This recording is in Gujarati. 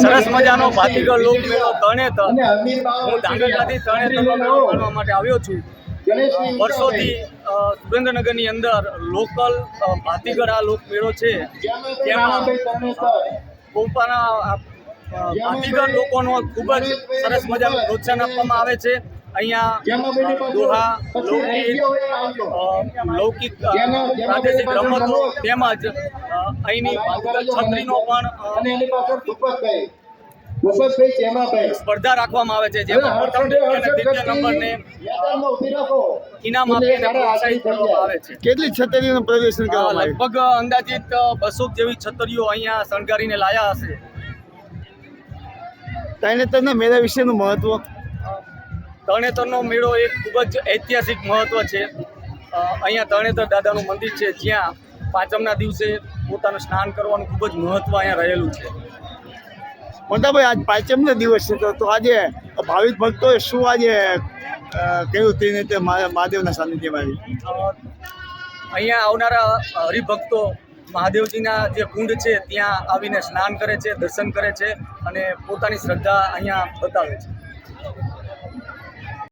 સરસ મજાનો ભાતીગળ લોકમેળો તરણેતર હું ધાંગધ્રાથી તરણેતરનો મેળો માણવા માટે આવ્યો છું। વર્ષોથી સુરેન્દ્રનગરની અંદર લોકલ ભાતીગળ આ લોકમેળો છે, જેમાં પોતાના ભાતીગળ લોકોનો ખૂબ જ સરસ મજાનું પ્રોત્સાહન આપવામાં આવે છે। અહીંયા દોહા, લૌકિક પ્રાદેશિક રમતો તેમજ અહીંની છત્રીનો પણ સ્પર્ધા રાખવામાં આવે છે, જેમાં પ્રથમ અને દ્વિતીય નંબરને ઇનામ આપીને પ્રોત્સાહિત કરવામાં આવે છે। કેટલી છતરીઓનું પ્રદર્શન કરવામાં આવ્યું? લગભગ અંદાજિત 200 જેવી છતરીઓ અહીંયા શણગારીને લાયા હશે। તરણેતરના મેળા વિશેનું મહત્વ? તરણેતરનો મેળો એક ખૂબ જ ઐતિહાસિક મહત્વ છે। અહીંયા તરણેતર દાદાનું મંદિર છે, જ્યાં પાંચમના દિવસે પોતાનું સ્નાન કરવાનું ખૂબ જ મહત્વ અહીંયા રહેલું છે। મોટાભાઈ, આજ પાંચમનો દિવસ છે, તો આજે ભાવિક ભક્તોએ શું આજે કહ્યું તેને તે મહાદેવના સાનિધ્યમાં આવી? અહીંયા આવનારા હરિભક્તો મહાદેવજીના જે કુંડ છે ત્યાં આવીને સ્નાન કરે છે, દર્શન કરે છે અને પોતાની શ્રદ્ધા અહીંયા બતાવે છે।